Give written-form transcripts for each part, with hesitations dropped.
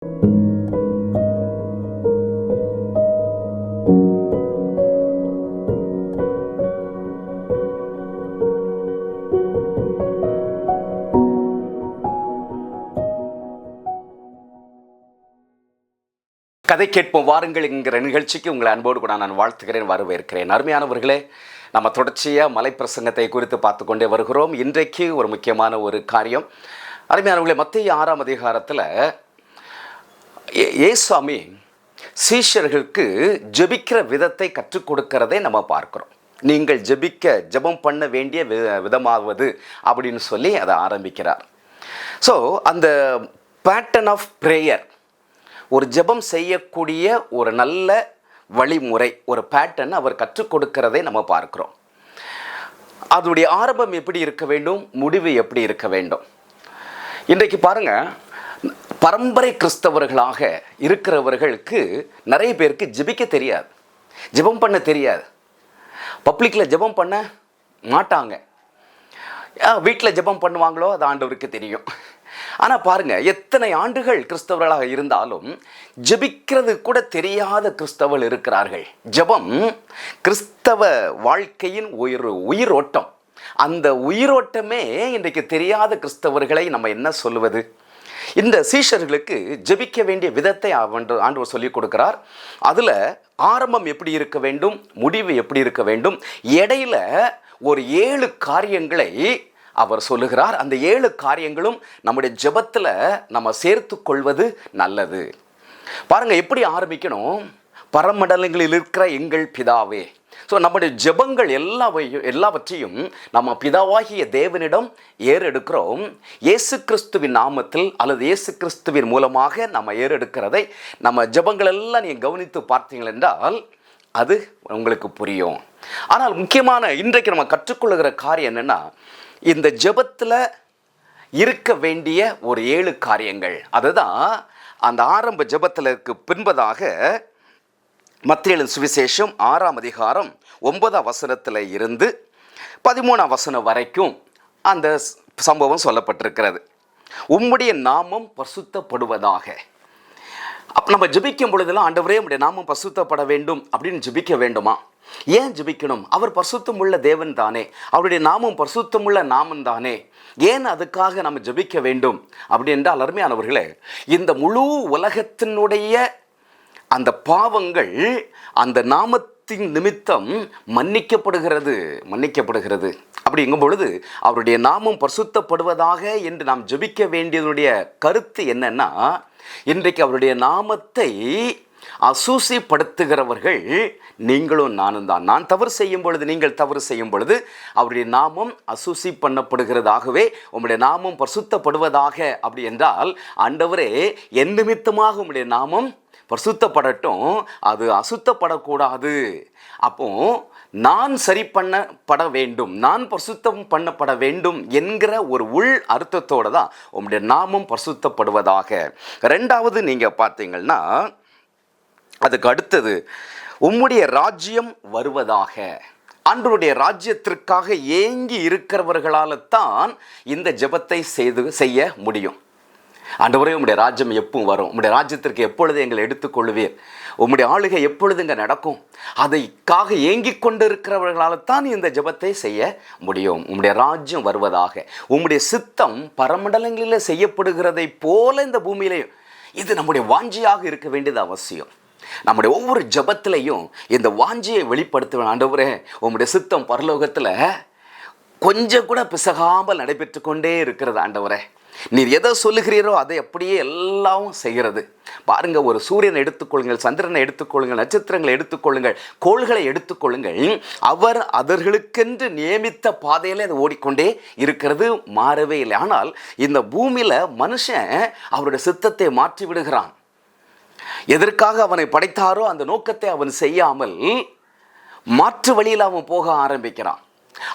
கதை கேட்போம் வாருங்கள் என்கிற நிகழ்ச்சிக்கு உங்களை அன்போடு கூட நான் வாழ்த்துகிறேன், வரவேற்கிறேன். அருமையானவர்களே, நம்ம தொடர்ச்சியாக மலை பிரசங்கத்தை குறித்து பார்த்து கொண்டே வருகிறோம். இன்றைக்கு ஒரு முக்கியமான ஒரு காரியம். அருமையானவர்களே, மத்தேயு 6ஆம் அதிகாரத்தில் இயேசுசாமி சீஷர்களுக்கு ஜெபிக்கிற விதத்தை கற்றுக் கொடுக்கிறதை நம்ம பார்க்குறோம். நீங்கள் ஜெபம் பண்ண வேண்டிய விதமாவது அப்படின்னு சொல்லி அதை ஆரம்பிக்கிறார். ஸோ அந்த பேட்டர்ன் ஆஃப் ப்ரேயர், ஒரு ஜெபம் செய்யக்கூடிய ஒரு நல்ல வழிமுறை, ஒரு பேட்டர்ன் அவர் கற்றுக் கொடுக்கிறதை நம்ம பார்க்கிறோம். அதனுடைய ஆரம்பம் எப்படி இருக்க வேண்டும், முடிவு எப்படி இருக்க வேண்டும். இன்றைக்கு பாருங்க, பரம்பரை கிறிஸ்தவர்களாக இருக்கிறவர்களுக்கு நிறைய பேருக்கு ஜெபிக்க தெரியாது, ஜெபம் பண்ண தெரியாது. பப்ளிக்கில் ஜெபம் பண்ண மாட்டாங்க. வீட்டில் ஜெபம் பண்ணுவாங்களோ அது ஆண்டவருக்கு தெரியும். ஆனால் பாருங்கள், எத்தனை ஆண்டுகள் கிறிஸ்தவர்களாக இருந்தாலும் ஜெபிக்கிறது கூட தெரியாத கிறிஸ்தவர்கள் இருக்கிறார்கள். ஜெபம் கிறிஸ்தவ வாழ்க்கையின் உயிரோட்டம். அந்த உயிரோட்டமே இன்றைக்கு தெரியாத கிறிஸ்தவர்களை நம்ம என்ன சொல்லுவது? இந்த சீஷர்களுக்கு ஜெபிக்க வேண்டிய விதத்தை ஆண்டவர் சொல்லிக் கொடுக்கிறார். அதில் ஆரம்பம் எப்படி இருக்க வேண்டும், முடிவு எப்படி இருக்க வேண்டும், இடையில ஒரு 7 காரியங்களை அவர் சொல்லுகிறார். அந்த 7 காரியங்களும் நம்முடைய ஜெபத்தில் நம்ம சேர்த்து கொள்வது நல்லது. பாருங்க, எப்படி ஆரம்பிக்கணும்? பரமண்டலங்களில் இருக்கிற எங்கள் பிதாவே. ஸோ நம்முடைய ஜெபங்கள் எல்லாவற்றையும் நம்ம பிதாவாகிய தேவனிடம் ஏறெடுக்கிறோம். இயேசு கிறிஸ்துவின் நாமத்தில் அல்லது இயேசு கிறிஸ்துவின் மூலமாக நம்ம ஏறெடுக்கிறதை நம்ம ஜெபங்கள் எல்லாம் நீங்கள் கவனித்து பார்த்தீங்கள் என்றால் அது உங்களுக்கு புரியும். ஆனால் முக்கியமான இன்றைக்கு நம்ம கற்றுக்கொள்ளுகிற காரியம் என்னென்னா, இந்த ஜெபத்தில் இருக்க வேண்டிய ஒரு 7 காரியங்கள். அதுதான் அந்த ஆரம்ப ஜெபத்திற்கு பின்பதாக மத்தேயு சுவிசேஷம் 6ஆம் அதிகாரம் 9ஆம் வசனத்தில் இருந்து 13ஆம் வசனம் வரைக்கும் அந்த சம்பவம் சொல்லப்பட்டிருக்கிறது. உம்முடைய நாமம் பரிசுத்தப்படுவதாக. நம்ம ஜெபிக்கும் பொழுதெல்லாம், ஆண்டவரே உம்முடைய நாமம் பரிசுத்தப்பட வேண்டும் அப்படின்னு ஜெபிக்க வேண்டுமா? ஏன் ஜெபிக்கணும்? அவர் பரிசுத்தமுள்ள தேவன் தானே, அவருடைய நாமம் பரிசுத்தமுள்ள நாமம் தானே, ஏன் அதுக்காக நம்ம ஜெபிக்க வேண்டும் அப்படி என்றால், அருமையானவர்களே, இந்த முழு உலகத்தினுடைய அந்த பாவங்கள் அந்த நாமத்தின் நிமித்தம் மன்னிக்கப்படுகிறது. அப்படிங்கும் பொழுது அவருடைய நாமம் பரிசுத்தப்படுவதாக என்று நாம் ஜெபிக்க வேண்டியதுடைய கருத்து என்னன்னா, இன்றைக்கு அவருடைய நாமத்தை அசூசிப்படுத்துகிறவர்கள் நீங்களும் நானும் தான். நான் தவறு செய்யும் பொழுது, நீங்கள் தவறு செய்யும் பொழுது அவருடைய நாமம் அசூசி பண்ணப்படுகிறதாகவே உம்முடைய நாமம் பரிசுத்தப்படுவதாக. அப்படி என்றால், ஆண்டவரே என் நிமித்தமாக உம்முடைய நாமம் பரிசுத்தப்படட்டும், அது அசுத்தப்படக்கூடாது. அப்போ நான் சரி பண்ணப்பட வேண்டும், நான் பரிசுத்தம் பண்ணப்பட வேண்டும் என்கிற ஒரு உள் அர்த்தத்தோடு தான் உம்முடைய நாமம் பரிசுத்தப்படுவதாக. 2வது நீங்கள் பார்த்தீங்கன்னா, அதுக்கு அடுத்தது உம்முடைய ராஜ்யம் வருவதாக. ஆண்டவருடைய ராஜ்யத்திற்காக ஏங்கி இருக்கிறவர்களால் தான் இந்த ஜெபத்தை செய்ய முடியும். ஆண்டவரே உம்முடைய ராஜ்யம் எப்பவும் வரும், உம்முடைய ராஜ்யத்திற்கு எப்பொழுது எங்களை எடுத்துக்கொள்வீர், உம்முடைய ஆளுகை எப்பொழுதுங்க நடக்கும், அதைக்காக ஏங்கிக் கொண்டு இருக்கிறவர்களால் தான் இந்த ஜெபத்தை செய்ய முடியும். உம்முடைய ராஜ்யம் வருவதாக. உம்முடைய சித்தம் பரமண்டலங்களில் செய்யப்படுகிறதை போல இந்த பூமியிலையும். இது நம்முடைய வாஞ்சியாக இருக்க வேண்டியது அவசியம். நம்முடைய ஒவ்வொரு ஜெபத்திலையும் இந்த வாஞ்சியை வெளிப்படுத்துவேன். ஆண்டவரே உம்முடைய சித்தம் பரலோகத்தில் கொஞ்சம் கூட பிசகாமல் நடைபெற்று கொண்டே இருக்கிறது. ஆண்டவரே நீர் எதை சொல்லுகிறீரோ அதை அப்படியே எல்லாம் செய்கிறது. பாருங்க, ஒரு சூரியனை எடுத்துக்கொள்ளுங்கள், சந்திரனை எடுத்துக்கொள்ளுங்கள், நட்சத்திரங்களை எடுத்துக்கொள்ளுங்கள், கோள்களை எடுத்துக்கொள்ளுங்கள், அவர் அவர்களுக்கென்று நியமித்த பாதையில அது ஓடிக்கொண்டே இருக்கிறது, மாறவே இல்லை. ஆனால் இந்த பூமியில மனுஷன் அவருடைய சித்தத்தை மாற்றி விடுகிறான். எதற்காக அவனை படைத்தாரோ அந்த நோக்கத்தை அவன் செய்யாமல் மாற்று வழியில் அவன் போக ஆரம்பிக்கிறான்.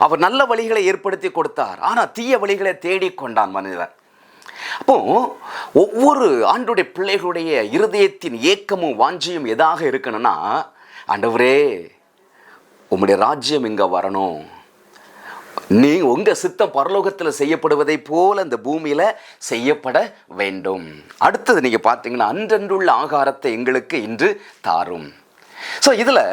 அவர் நல்ல வழிகளை ஏற்படுத்தி கொடுத்தார், ஆனால் தீய வழிகளை தேடிக்கொண்டான் மனிதன். அப்போ ஒவ்வொரு ஆண்டுடைய பிள்ளைகளுடைய இருதயத்தின் ஏக்கமும் வாஞ்சியும் எதாக இருக்கணும்னா, ஆண்டவரே உம்முடைய ராஜ்யம் இங்கே வரணும், உங்கள் சித்தம் பரலோகத்தில் செய்யப்படுவதை போல இந்த பூமியில் செய்யப்பட வேண்டும். அடுத்தது நீங்கள் பார்த்தீங்கன்னா, அன்றன்றுள்ள ஆகாரத்தை எங்களுக்கு இன்று தாரும். ஸோ இதில்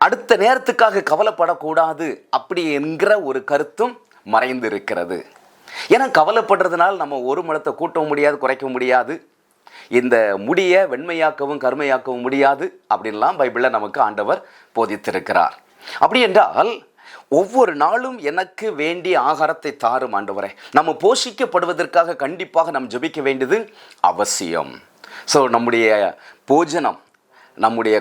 அடுத்த நேரத்துக்காக கவலைப்படக்கூடாது அப்படி என்கிற ஒரு கருத்தும் மறைந்து இருக்கிறது. ஏன்னா கவலைப்படுறதுனால நம்ம ஒரு மலத்தை கூட்டவும் முடியாது, குறைக்க முடியாது, இந்த முடியை வெண்மையாக்கவும் கருமையாக்கவும் முடியாது அப்படின்லாம் பைபிளில் நமக்கு ஆண்டவர் போதித்திருக்கிறார். அப்படி என்றால் ஒவ்வொரு நாளும் எனக்கு வேண்டிய ஆகாரத்தை தாரும் ஆண்டவரே. நம்ம போஷிக்கப்படுவதற்காக கண்டிப்பாக நாம் ஜெபிக்க வேண்டியது அவசியம். ஸோ நம்முடைய போஜனம், நம்முடைய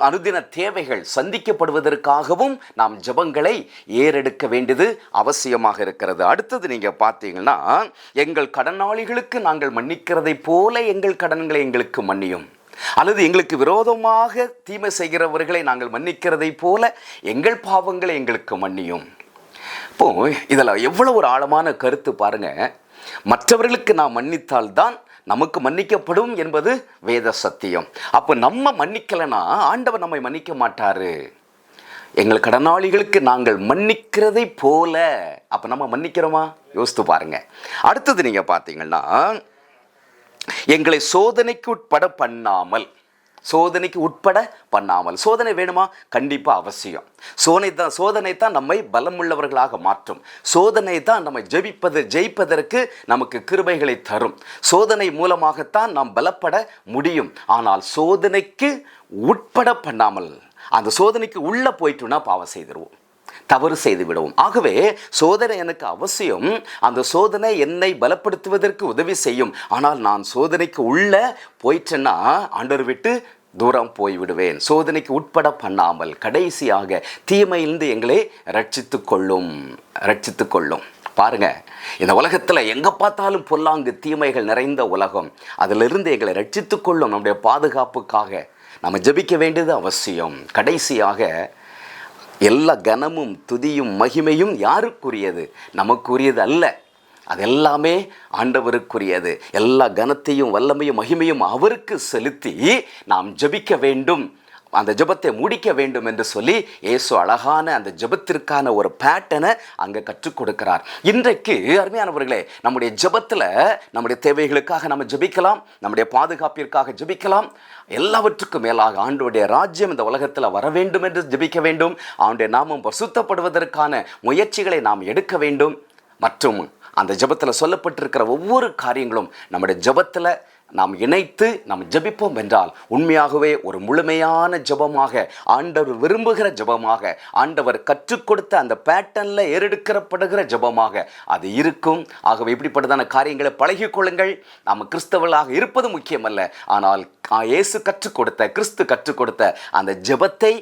அனுதின தேவைகள் சந்திக்கப்படுவதற்காகவும் நாம் ஜெபங்களை ஏறெடுக்க வேண்டியது அவசியமாக இருக்கிறது. அடுத்தது நீங்கள் பார்த்தீங்கன்னா, எங்கள் கடனாளிகளுக்கு நாங்கள் மன்னிக்கிறதை போல எங்கள் கடன்களை எங்களுக்கு மன்னியும், அல்லது எங்களுக்கு விரோதமாக தீமை செய்கிறவர்களை நாங்கள் மன்னிக்கிறதை போல எங்கள் பாவங்களை எங்களுக்கு மன்னியும். இப்போ இதில் எவ்வளோ ஒரு ஆழமான கருத்து பாருங்க. மற்றவர்களுக்கு நாம் மன்னித்தால்தான் நமக்கு மன்னிக்கப்படும் என்பது வேத சத்தியம். அப்போ நம்ம மன்னிக்கலைன்னா ஆண்டவர் நம்மை மன்னிக்க மாட்டார். எங்கள் கடனாளிகளுக்கு நாங்கள் மன்னிக்கிறதை போல, அப்போ நம்ம மன்னிக்கிறோமா? யோசித்து பாருங்க. அடுத்தது நீங்கள் பார்த்தீங்கன்னா, எங்களை சோதனைக்கு உட்பட பண்ணாமல், சோதனைக்கு உட்பட பண்ணாமல். சோதனை வேணுமா? கண்டிப்பாக அவசியம். சோதனை தான் நம்மை பலமுள்ளவர்களாக மாற்றும். சோதனை தான் நம்மை ஜெயிப்பதற்கு நமக்கு கிருபைகளை தரும். சோதனை மூலமாகத்தான் நாம் பலப்பட முடியும். ஆனால் சோதனைக்கு உட்பட பண்ணாமல், அந்த சோதனைக்கு உள்ளே போயிட்டோன்னா பாவம் செய்திருவோம், தவறு செய்து விடுவோம். ஆகவே சோதனை எனக்கு அவசியம். அந்த சோதனை என்னை பலப்படுத்துவதற்கு உதவி செய்யும். ஆனால் நான் சோதனைக்கு உள்ள போயிட்டேன்னா ஆண்டவர் விட்டு தூரம் போய்விடுவேன். சோதனைக்கு உட்பட பண்ணாமல் கடைசியாக தீமையிலிருந்து எங்களை ரட்சித்து கொள்ளும். பாருங்க, இந்த உலகத்தில் எங்கே பார்த்தாலும் பொல்லாங்கு தீமைகள் நிறைந்த உலகம். அதிலிருந்து எங்களை ரட்சித்து கொள்ளும். நம்முடைய பாதுகாப்புக்காக நம்ம ஜெபிக்க வேண்டியது அவசியம். கடைசியாக எல்லா கனமும் துதியும் மகிமையும் யாருக்குரியது? நமக்குரியது அல்ல. அதெல்லாமே ஆண்டவருக்குரியது. எல்லா கனத்தையும் வல்லமையும் மகிமையும் அவருக்கு செலுத்தி நாம் ஜெபிக்க வேண்டும், அந்த ஜெபத்தை முடிக்க வேண்டும் என்று சொல்லி இயேசு அழகான அந்த ஜெபத்திற்கான ஒரு பேட்டர்னை அங்கே கற்றுக் கொடுக்கிறார். இன்றைக்கு அருமையானவர்களே, நம்முடைய ஜெபத்தில் நம்முடைய தேவைகளுக்காக நம்ம ஜெபிக்கலாம், நம்முடைய பாதுகாப்பிற்காக ஜெபிக்கலாம். எல்லாவற்றுக்கும் மேலாக ஆண்டவருடைய ராஜ்யம் இந்த உலகத்தில் வர வேண்டும் என்று ஜெபிக்க வேண்டும். அவனுடைய நாமம் பரிசுத்தப்படுவதற்கான முயற்சிகளை நாம் எடுக்க வேண்டும். மற்றும் அந்த ஜெபத்தில் சொல்லப்பட்டிருக்கிற ஒவ்வொரு காரியங்களும் நம்முடைய ஜெபத்தில் நாம் இணைத்து நாம் ஜெபிப்போம் என்றால் உண்மையாகவே ஒரு முழுமையான ஜெபமாக, ஆண்டவர் விரும்புகிற ஜெபமாக, ஆண்டவர் கற்றுக் கொடுத்த அந்த பேட்டர்னில் ஏறெடுக்கப்படுகிற ஜெபமாக அது இருக்கும். ஆகவே இப்படிப்பட்டதான காரியங்களை பழகிக் கொள்ளுங்கள். நாம் கிறிஸ்தவர்களாக இருப்பது முக்கியமல்ல, ஆனால் இயேசு கற்றுக் கொடுத்த, கிறிஸ்து கற்றுக் கொடுத்த அந்த ஜெபத்தை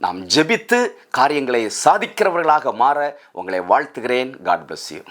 நாம் ஜெபித்து காரியங்களை சாதிக்கிறவர்களாக மாற உங்களை வாழ்த்துகிறேன். God bless you.